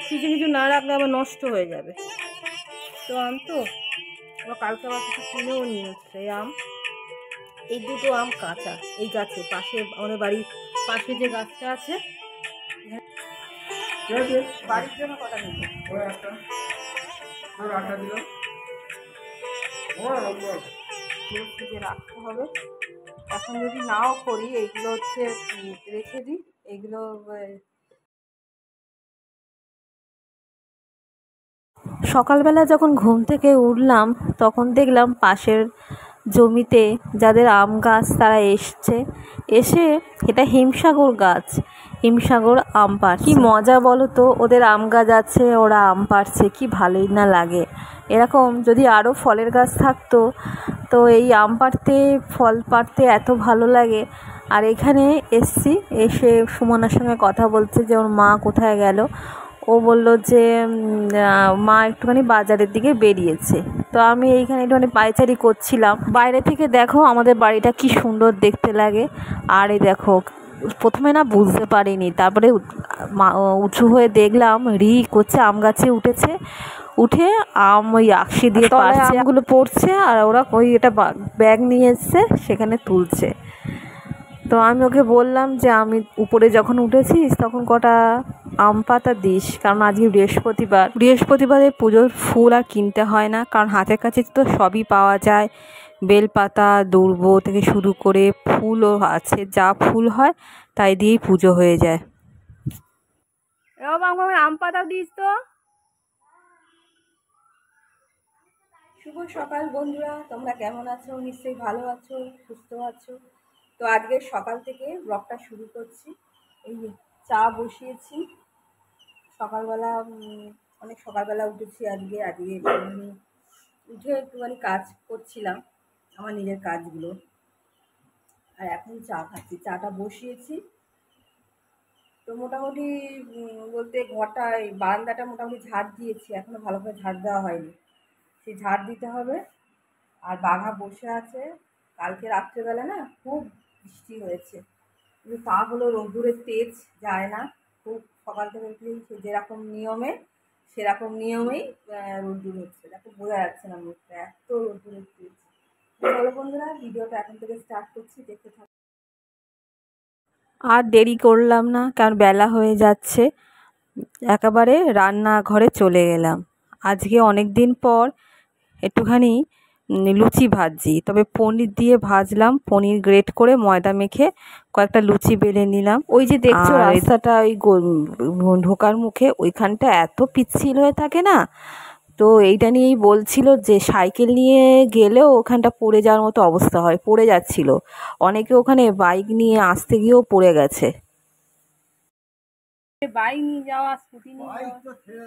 কিছু কিছু না রাখলে আবার নষ্ট হয়ে যাবে। তো আম তো আবার কালকে আবার কিছু কিনেও নিয়ে এসছে আম। এই দুটো আম কাঁচা, এই গাছে পাশে, আমাদের বাড়ির পাশে যে গাছটা আছে বাড়ির জন্য কটা নিল ফ্রিজে রাখতে হবে। এখন যদি নাও করি এইগুলো হচ্ছে রেখে দিই, এইগুলো সকালবেলা যখন ঘুম থেকে উঠলাম তখন দেখলাম পাশের জমিতে যাদের আম গাছ তারা এসে এটা হিমসাগর গাছ, হিমসাগর আম পাড়ছে। কি মজা বলো তো, ওদের আম গাছ আছে, ওরা আম পাড়ছে, কি ভালোই না লাগে। এরকম যদি আরও ফলের গাছ থাকতো তো এই আম পাড়তে, ফল পাড়তে এত ভালো লাগে। আর এখানে এসে সুমনার সঙ্গে কথা বলছে যে ওর মা কোথায় গেল। ও বলল যে মা একটুখানি বাজারের দিকে বেরিয়েছে। তো আমি এইখানে একটুখানি পায়চারি করছিলাম। বাইরে থেকে দেখো আমাদের বাড়িটা কি সুন্দর দেখতে লাগে। আর এই দেখো, প্রথমে না বুঝতে পারিনি, তারপরে উঁচু হয়ে দেখলাম করছে, আম গাছে উঠে আম ওই আকশি দিয়ে পাড়ছে, আমগুলো পড়ছে, আর ওরা ওই এটা ব্যাগ নিয়ে এসছে সেখানে তুলছে। তো আমি ওকে বললাম যে আমি উপরে যখন উঠেছিস তখন কটা আম পাতা দিস, কারণ আজকে বৃহস্পতিবারে পুজোর ফুল আর কিনতে হয় না, কারণ হাতের কাছে তো সবই পাওয়া যায়। বেলপাতা, দূর্ব থেকে শুরু করে ফুলও আছে, যা ফুল হয় তাই দিয়েই পুজো হয়ে যায়। আম পাতা দিস তো। শুভ সকাল বন্ধুরা, তোমরা কেমন আছো? নিশ্চয়ই ভালো আছো, সুস্থ আছো। তো আজকে সকাল থেকে ব্লগটা শুরু করছি। এই চা বসিয়েছি সকালবেলা, অনেক সকালবেলা উঠেছি আজকে উঠে একটুখানি কাজ করছিলাম, আমার নিজের কাজগুলো। আর এখন চা খাচ্ছি, চাটা বসিয়েছি। তো মোটামুটি বলতে ঘরটা, এই বারান্দাটা মোটামুটি ঝাড় দিয়েছি, এখনও ভালো করে ঝাড় দেওয়া হয়নি, সেই ঝাড় দিতে হবে। আর বাঘা বসে আছে, কালকে রাত্রেবেলা না খুব বৃষ্টি হয়েছে, কিন্তু তা হলো রোদ্দুরের তেজ যায় না। খুব সকাল থেকে উঠলেই সেরকম নিয়মেই রোদ্দুর হচ্ছে, দেখো বোঝা যাচ্ছে না মুখটা, এত রোদ্দুরের তেজ। চলো বন্ধুরা, ভিডিওটা এখন থেকে স্টার্ট করছি, দেখতে থাকো। আর দেরি করলাম না, কারণ বেলা হয়ে যাচ্ছে, একেবারে রান্নাঘরে চলে গেলাম। আজকে অনেক দিন পর একটুখানি লুচি ভাজছি, তবে পনির দিয়ে ভাজলাম, পনির গ্রেট করে ময়দা মেখে কয়েকটা লুচি বেলে নিলাম। ওই যে দেখছো রাস্তাটা, ওই ঢোকার মুখে ওইখানটা এত পিচ্ছিল হয়ে থাকে না, তো এইটা নিয়েই বলছিল যে সাইকেল নিয়ে গেলেও ওখানটা পড়ে যাওয়ার মতো অবস্থা হয়, পড়ে যাচ্ছিল অনেকে, ওখানে বাইক নিয়ে আসতে গিয়েও পড়ে গেছে। বাইক নিয়ে যাওয়া, স্কুটি নিয়ে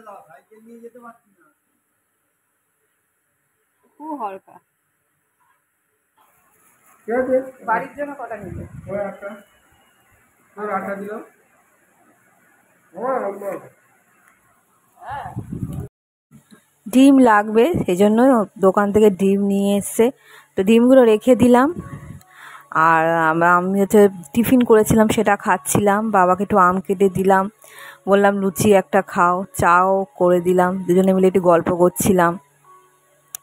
যাওয়া, সাইকেল নিয়ে যেতে পারছি না, খুব হরকা। বাড়ির জন্য কটা নিল? ডিম লাগবে, সেই জন্য দোকান থেকে ডিম নিয়ে এসছে। তো ডিমগুলো রেখে দিলাম। আর আমি হচ্ছে টিফিন করেছিলাম, সেটা খাচ্ছিলাম। বাবাকে একটু আম কেটে দিলাম, বললাম লুচি একটা খাও, চাও করে দিলাম, দুজনে মিলে একটু গল্প করছিলাম।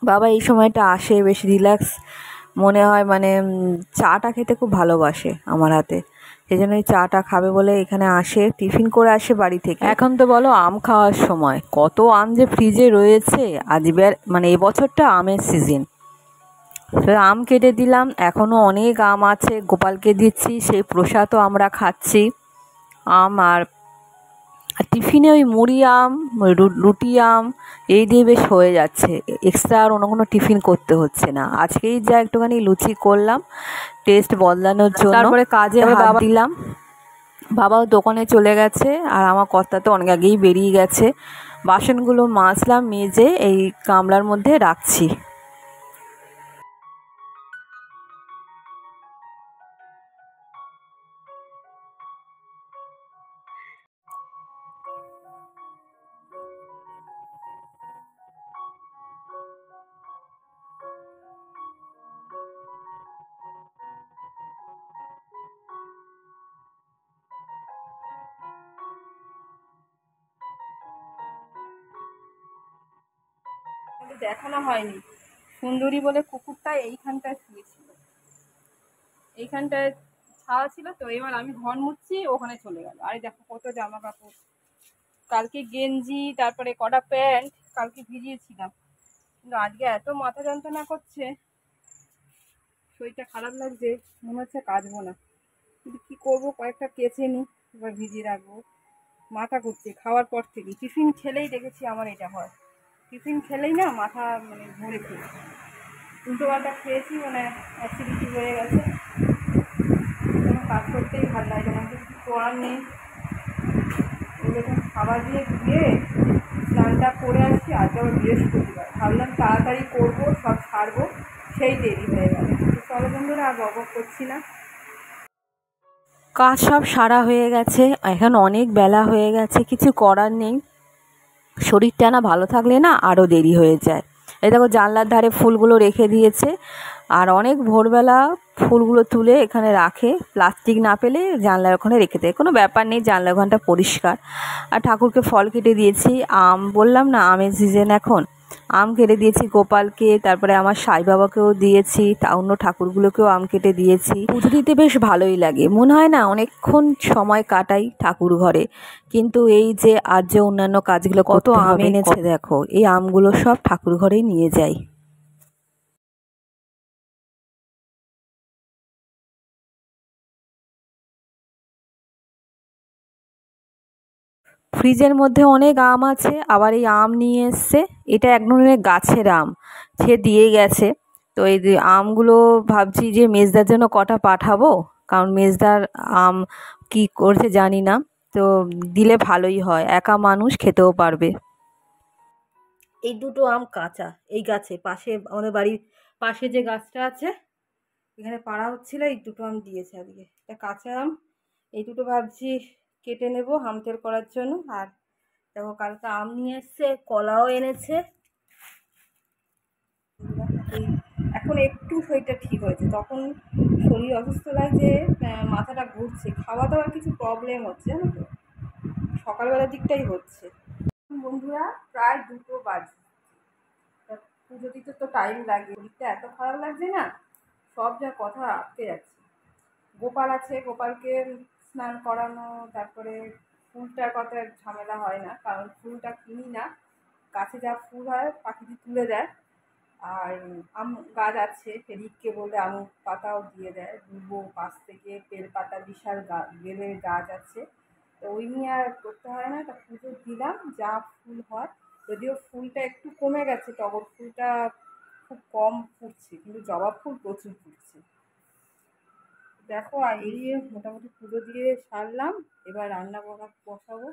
বাবা এই সময়টা আসে বেশ রিল্যাক্স মনে হয়, মানে চাটা খেতে খুব ভালোবাসে আমার হাতে, সেই জন্য এই চাটা খাবে বলে এখানে আসে, টিফিন করে আসে বাড়ি থেকে। এখন তো বলো আম খাওয়ার সময়, কত আম যে ফ্রিজে রয়েছে, মানে এবছরটা আমের সিজন। আম কেটে দিলাম, এখনও অনেক আম আছে, গোপালকে দিচ্ছি, সেই প্রসাদও আমরা খাচ্ছি আম। আর টিফিনে ওই মুড়ি আম, রুটি আম এই দিয়ে বেশ হয়ে যাচ্ছে, এক্সট্রা আর অন্য কোনো টিফিন করতে হচ্ছে না। আজকেই যা একটুখানি লুচি করলাম টেস্ট বদলানোর জন্য, তারপরে কাজে হাত দিলাম। বাবাও দোকানে চলে গেছে, আর আমার কর্তা তো অনেক আগেই বেরিয়ে গেছে। বাসনগুলো মাজলাম, মেজে এই গামলার মধ্যে রাখছি। দেখানো হয়নি, সুন্দরী বলে কুকুরটা এইখানটায় শুয়েছিল, এইখানটায় ছাওয়া ছিল তো। এবার আমি ঘর মুছছি, ওখানে চলে গেল। আরে দেখো কত জামা কাপড়, কালকে গেঞ্জি, তারপরে কটা প্যান্ট কালকে ভিজিয়েছিলাম, কিন্তু আজকে এত মাথা যন্ত্রণা করছে, শরীরটা খারাপ লাগছে, মনে হচ্ছে কাচবো না, কিন্তু কী করবো, কয়েকটা কেচে নিই, এবার ভিজিয়ে রাখবো। মাথা ঘুরছে খাওয়ার পর থেকে, টিফিন খেলেই দেখেছি আমার এটা হয়, টিফিন খেলেই না মাথা মানে ঘুরে খেয়েছি, উল্টো পাল্টা খেয়েছি, মানে অ্যাসিডিটি হয়ে গেছে, কোনো কাজ করতেই ভালো লাগে না, কিছু করার নেই। এরকম খাবার দিয়ে ধুয়ে স্নানটা করে আসছি, আজকে আবার বৃহস্পতিবার, ভাবলাম তাড়াতাড়ি করবো, সব ছাড়বো, সেই দেরি হয়ে গেল। চলো বন্ধুরা, আর বক করছি না। কাজ সব সারা হয়ে গেছে, এখন অনেক বেলা হয়ে গেছে, কিছু করার নেই। শরীরটা না ভালো থাকলে না আরও দেরি হয়ে যায়। এই দেখো জানলার ধারে ফুলগুলো রেখে দিয়েছে, আর অনেক ভোরবেলা ফুলগুলো তুলে এখানে রাখে, প্লাস্টিক না পেলে জানলার ওখানে রেখে দেয়, কোনো ব্যাপার নেই, জানলার ওখানটা পরিষ্কার। আর ঠাকুরকে ফল কেটে দিয়েছি, আম, বললাম না আমের সিজন এখন, আম কেটে দিয়েছি গোপালকে, তারপরে আমার সাই বাবাকেও দিয়েছি, তা অন্য ঠাকুরগুলোকেও আম কেটে দিয়েছি। পুজো দিতে বেশ ভালোই লাগে, মনে হয় না অনেকক্ষণ সময় কাটাই ঠাকুর ঘরে, কিন্তু এই যে আর যে অন্যান্য কাজগুলো কত আম এনেছে দেখো, এই আমগুলো সব ঠাকুর ঘরেই নিয়ে যাই। ফ্রিজের মধ্যে অনেক আম আছে, আবার এই আম নিয়ে এসছে, এটা এক ধরনের গাছের আম, সে দিয়ে গেছে। তো এই যে আমগুলো ভাবছি যে মেজদার জন্য কটা পাঠাবো, কারণ মেজদার আম কি করছে জানি না, তো দিলে ভালোই হয়, একা মানুষ খেতেও পারবে। এই দুটো আম কাঁচা, এই গাছে পাশে, আমাদের বাড়ির পাশে যে গাছটা আছে, এখানে পাড়া হচ্ছিল, এই দুটো আম দিয়েছে আজকে, এটা কাঁচা আম, এই দুটো ভাবছি কেটে নেব আম তেল করার জন্য। আর দেখো কালকে আম নিয়ে এসছে, কলাও এনেছে। এই এখন একটু শরীরটা ঠিক হয়েছে, তখন শরীর অসুস্থ লাগছে, মাথাটা ঘুরছে, খাওয়া দাওয়ার কিছু প্রবলেম হচ্ছে জানো তো, সকালবেলার দিকটাই হচ্ছে। বন্ধুরা প্রায় 2টো বাজে, পুজো দিতে তো টাইম লাগে, শরীরটা এত খারাপ লাগছে না, সব যা কথা আটকে যাচ্ছে। গোপাল আছে, গোপালকে স্নান করানো, তারপরে ফুলটার কথা ঝামেলা হয় না, কারণ ফুলটা কিনি না, গাছে যা ফুল হয় পাখিটি তুলে দেয়। আর আম গাছ আছে, ফেরিককে বলে আম পাতাও দিয়ে দেয়, দুবো পাশ থেকে বেলপাতা, বিশাল বেলের গাছ আছে, তো ওই নিয়ে আর করতে হয় না। তা পুজো দিলাম, যা ফুল হয়, যদিও ফুলটা একটু কমে গেছে, টগর ফুলটা খুব কম ফুটছে, কিন্তু জবা ফুল প্রচুর ফুটছে। দেখো আর এই মোটামুটি পুজো দিয়ে সারলাম, এবার রান্না বসাবো।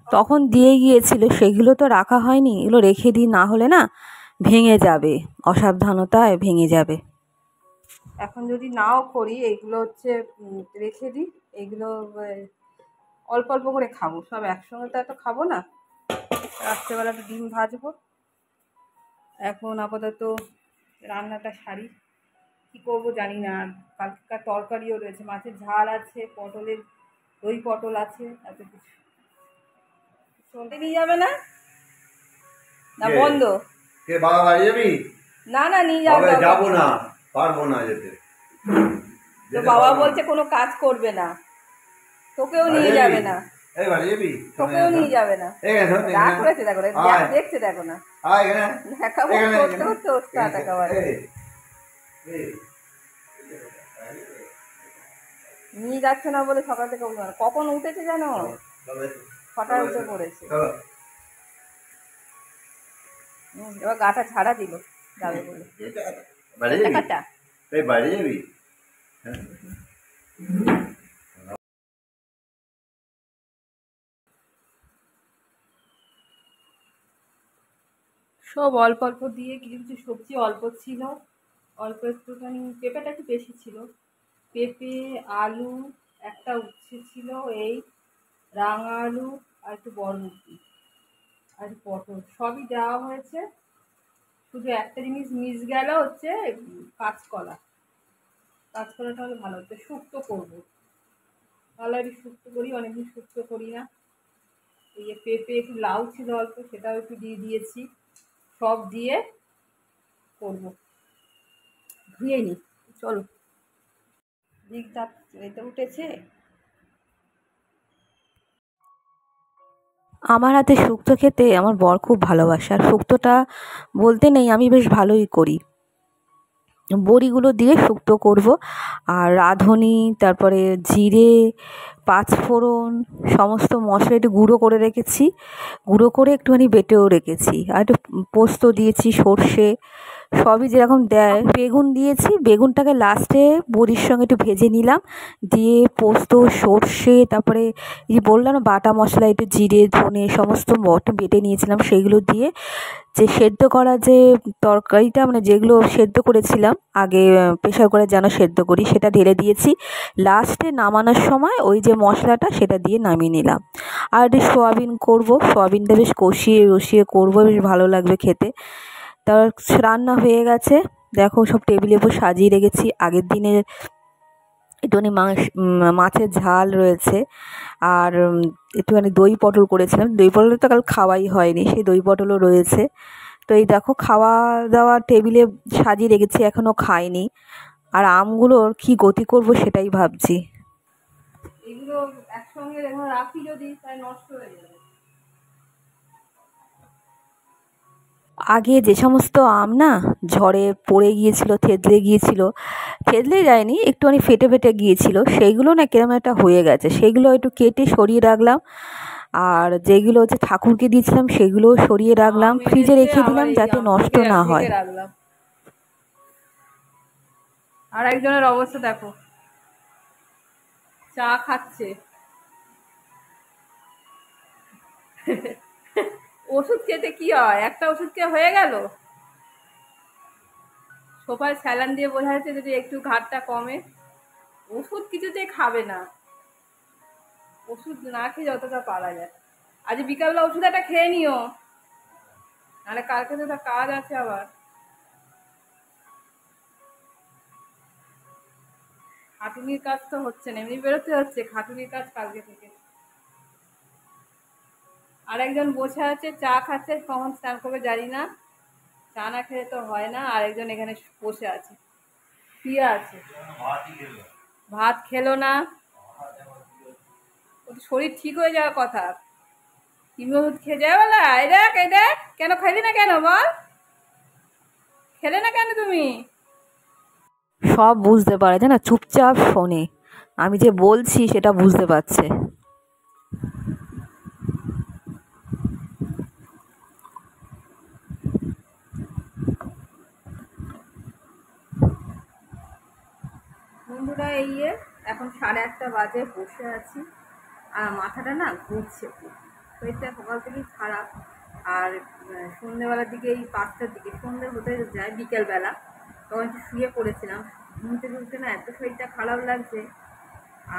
তখন দিয়ে গিয়েছিল, সেগুলো তো রাখা হয়নি, এগুলো রেখে দিই, না হলে না ভেঙে যাবে, অসাবধানতায় ভেঙে যাবে। এখন যদি নাও করি, এইগুলো হচ্ছে রেখে দিই, এইগুলো অল্প অল্প করে খাবো, সব একসঙ্গে তো এত খাবো না। রাত্রেবেলা তো ডিম ভাজবো, এখন আপাতত রান্নাটা সারি, কী করবো জানি না। আর কালকেকার তরকারিও রয়েছে, মাছের ঝাল আছে, পটলের দই পটল আছে, এত কিছু। চলতে নিয়ে যাবে না, না বন্ধ? কে বাবা বাড়ি যাবি? না না, নিয়ে যাবে, যাবো না, পারবো না যেতে। তো বাবা বলছে কোনো কাজ করবে না, তোকেও নিয়ে যাবে না, এই বাড়ি যাবি? তোকেও নিয়ে যাবে না। রাগ করেছে দেখো, দেখছে দেখো না, দেখাবো করতে করতে ওস্তাদ একেবারে। নিয়ে যাচ্ছে না বলে সকাল থেকে বলবো না, কখন উঠেছে জানো, 6টায় উঠে পড়েছে। এবার গাটা ঝাড়া দিল, যাবে বলে। বাড়ি যাবি? সব অল্প অল্প দিয়ে, কিছু কিছু সবজি অল্প ছিল, অল্প একটুখানি, পেঁপেটা একটু বেশি ছিল, পেঁপে, আলু, একটা উচ্ছে ছিল, এই রাঙা আলু, আর একটু বরবটি, আর পটল, সবই দেওয়া হয়েছে। শুধু একটা জিনিস মিস গেল, হচ্ছে কাঁচকলা, কাঁচকলাটা হলে ভালো হতো, শুক্তো করবো, তাহলে আমি শুক্তো করি, অনেকদিন শুক্তো করি না। এই যে পেঁপে, একটু লাউ ছিল অল্প, সেটাও একটু দিয়ে দিয়েছি, সব দিয়ে করবো। ধুয়ে নি, চলো। দিকটা এতে উঠেছে। আমার হাতে শুক্তো খেতে আমার বর খুব ভালোবাসে, আর শুক্তোটা বলতে নেই আমি বেশ ভালোই করি। বড়িগুলো দিয়ে শুক্তো করব, আর রাঁধুনি, তারপরে জিরে, পাঁচফোড়ন, সমস্ত মশলা একটু গুঁড়ো করে রেখেছি, গুঁড়ো করে একটুখানি বেটেও রেখেছি, আর একটু পোস্ত দিয়েছি, সর্ষে, সবই যেরকম দেয়। বেগুন দিয়েছি, বেগুনটাকে লাস্টে বড়ির সঙ্গে একটু ভেজে নিলাম, দিয়ে পোস্ত, সর্ষে, তারপরে এই যে বললাম না বাটা মশলা, একটু জিরে, ধনে সমস্ত বেটে নিয়েছিলাম, সেইগুলো দিয়ে যে সেদ্ধ করা যে তরকারিটা, মানে যেগুলো সেদ্ধ করেছিলাম আগে প্রেশার করে যেন সেদ্ধ করি, সেটা ঢেলে দিয়েছি। লাস্টে নামানোর সময় ওই যে মশলাটা সেটা দিয়ে নামিয়ে নিলাম। আর একটু সোয়াবিন করব, সোয়াবিনটা বেশ কষিয়ে রসিয়ে করব, বেশ ভালো লাগবে খেতে। তার রান্না হয়ে গেছে, দেখো সব টেবিলের উপর সাজিয়ে রেখেছি। আগের দিনের একটুখানি মাছের ঝাল রয়েছে, আর একটুখানি দই পটল করেছিলাম। দই পটল তো কাল খাওয়াই হয়নি, সেই দই পটলও রয়েছে। তো এই দেখো খাওয়া দাওয়া টেবিলে সাজিয়ে রেখেছি, এখনও খাইনি। আর আমগুলোর কি গতি করব সেটাই ভাবছি। এগুলো একসঙ্গে যখন রাখি যদি, তাই নষ্ট হয়ে যাবে। আগে যে সমস্ত আম না ঝড়ে পড়ে গিয়েছিল, থেতলে গিয়েছিল, থেতলে যায়নি, একটুখানি ফেটে ফেটে গিয়েছিল, সেইগুলো না কিরম একটা হয়ে গেছে, সেগুলো একটু কেটে সরিয়ে রাখলাম। আর যেগুলো হচ্ছে ঠাকুরকে দিয়েছিলাম সেগুলোও সরিয়ে রাখলাম, ফ্রিজে রেখে দিলাম যাতে নষ্ট না হয়। আর একজনের অবস্থা দেখো, চা খাচ্ছে। ওষুধ খেতে কি হয়, একটা ওষুধ খেয়ে হয়ে গেল। সোফায় স্যালান দিয়ে বোঝা যাচ্ছে যদি একটু ঘাটটা কমে। ওষুধ কিছুতেই খাবে না, ওষুধ না খেয়ে যতটা পারা যায়। আজ বিকালবেলা ওষুধ একটা খেয়ে নিও, নাহলে কালকে তো কাজ আছে আবার। খাটুনির কাজ তো হচ্ছে না, এমনি বেরোতে হচ্ছে, খাটুনির কাজ কালকে থেকে। আর একজন বসে আছে চা খাচ্ছে, কখন স্নান করবে জানি না, চা না খেলে তো হয় না। আর একজন এখানে বসে আছে, শুয়ে আছে, ভাত খেলো না। ও তো শরীর ঠিক হয়ে যাওয়ার কথা, তুমি ওষুধ খেয়ে যাবে বলা। এই দেখ, এই দেখ, কেন খাইলি না, কেন বল, খেলে না কেন তুমি? সব বুঝতে পারে, জানো, চুপচাপ শোনে, আমি যে বলছি সেটা বুঝতে পারছে। বন্ধুরা, এই এখন 8:30 বাজে, বসে আছি, আর মাথাটা না ঘুরছে, শরীরটা সকাল থেকেই খারাপ। আর সন্ধ্যেবেলার দিকে, এই 5টার দিকে সন্ধ্যে হতে যায়, বিকেলবেলা তখন একটু শুয়ে পড়েছিলাম। ঘুম থেকে উঠে না এত শরীরটা খারাপ লাগছে।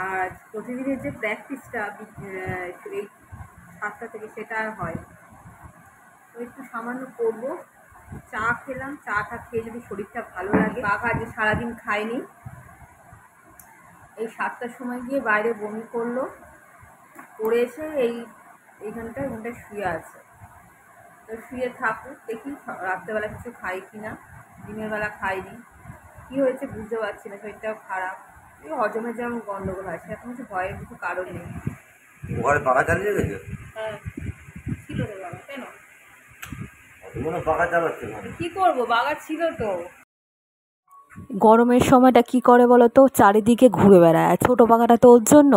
আর প্রতিদিনের যে প্র্যাকটিসটা এই 7টা থেকে, সেটা আর হয় তো একটু সামান্য করবো। চা খেলাম, চাটা খেয়ে যদি শরীরটা ভালো লাগে। বাঘ আজ সারাদিন খায়নি, এই 7টার সময় গিয়ে বাইরে বমি করলো, করে এসে এইখানটায় শুয়ে আছে। তো শুয়ে থাকুক, দেখি রাত্রেবেলা কিছু খাই কিনা, দিনের বেলা খাইনি। কী হয়েছে বুঝতে পারছি না, শরীরটাও খারাপ, এই হজমের যেমন গন্ডগোল হয়, সেরকম কিছু ভয়ের কিছু কারণ নেই। ঘরে পাখা চালিয়ে গেছে? হ্যাঁ, ছিল তো বাবা, কেন পাখা চালাচ্ছে না? কী করবো, বাগা ছিল তো। গরমের সময়টা কি করে বলো তো, চারিদিকে ঘুরে বেড়ায়, আর ছোটো পাখাটা তো ওর জন্য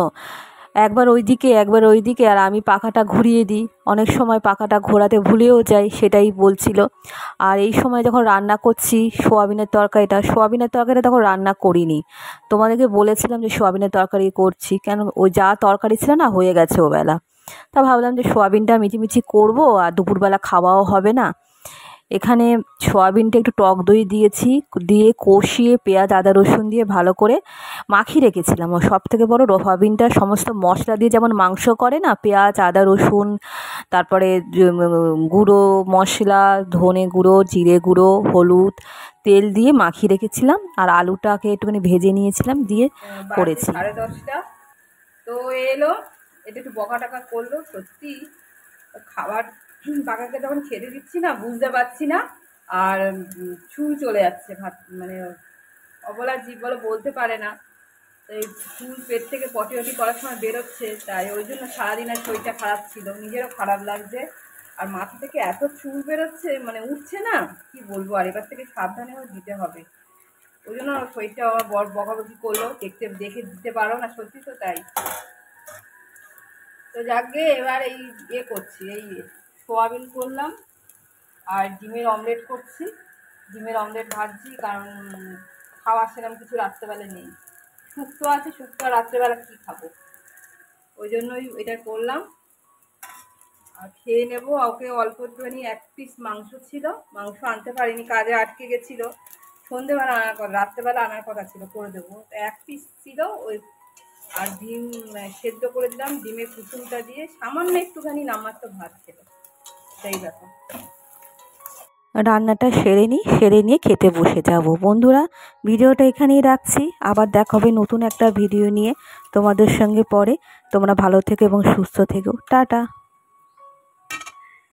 একবার ওইদিকে একবার ওইদিকে, আর আমি পাখাটা ঘুরিয়ে দিই, অনেক সময় পাখাটা ঘোরাতে ভুলেও যাই, সেটাই বলছিল। আর এই সময় যখন রান্না করছি সোয়াবিনের তরকারিটা তখন রান্না করিনি, তোমাদেরকে বলেছিলাম যে সোয়াবিনের তরকারি করছি, কেন ওই যা তরকারি ছিল না হয়ে গেছে ওবেলা, তা ভাবলাম যে সোয়াবিনটা মিচিমিচি করবো, আর দুপুরবেলা খাওয়াও হবে না। এখানে সোয়াবিনটা একটু টক দই দিয়েছি, দিয়ে কষিয়ে পেঁয়াজ আদা রসুন দিয়ে ভালো করে মাখিয়ে রেখেছিলাম। ও সব থেকে বড়, সোয়াবিনটা সমস্ত মশলা দিয়ে যেমন মাংস করে না, পেঁয়াজ আদা রসুন, তারপরে গুঁড়ো মশলা, ধনে গুঁড়ো, জিরে গুঁড়ো, হলুদ, তেল দিয়ে মাখিয়ে রেখেছিলাম, আর আলুটাকে একটুখানি ভেজে নিয়েছিলাম, দিয়ে করেছি। 10:30 তো এলো, এটা একটু বকা টাকা করলো, সত্যি খাবার পাকাকে তখন খেতে দিচ্ছি না, বুঝতে পারছি না, আর চুল চলে যাচ্ছে ভাত, মানে অবলা জীব বলে বলতে পারে না, এই চুল পেট থেকে পটি করার সময় বেরোচ্ছে, তাই ওই জন্য সারাদিন আর শরীরটা খারাপ ছিল, নিজেরও খারাপ লাগছে। আর মাথা থেকে এত চুল বেরোচ্ছে, মানে উঠছে না, কি বলবো। আর এবার থেকে সাবধানেও দিতে হবে। ওই জন্য শরীরটা আমার বড় বকাবকি করলো, দেখে দিতে পারো না, সত্যি তো তাই। তো যাকে এবার এই করছি, এই সোয়াবিন করলাম আর ডিমের অমলেট করছি, ডিমের অমলেট ভাজছি, কারণ খাওয়া সেরকম কিছু রাত্রেবেলা নেই, শুক্তো আছে, শুক্তো আর রাত্রেবেলা কী খাবো, ওই জন্যই এটা করলাম। আর খেয়ে নেবো। ওকে অল্প একটুখানি 1 পিস মাংস ছিল, মাংস আনতে পারিনি, কাজে আটকে গেছিলো, সন্ধেবেলা আনার কথা, রাত্রেবেলা আনার কথা ছিল, করে দেবো। 1 পিস ছিল ওই, আর ডিম সেদ্ধ করে দিলাম, ডিমের কুসুমটা দিয়ে সামান্য একটুখানি নামাত্র ভাত খেলো, সেই ব্যাপার। রান্নাটা সেরে নিয়ে খেতে বসে যাব। বন্ধুরা, ভিডিওটা এখানেই রাখছি, আবার দেখা হবে নতুন একটা ভিডিও নিয়ে তোমাদের সঙ্গে পরে। তোমরা ভালো থেকো এবং সুস্থ থেকো। টাটা।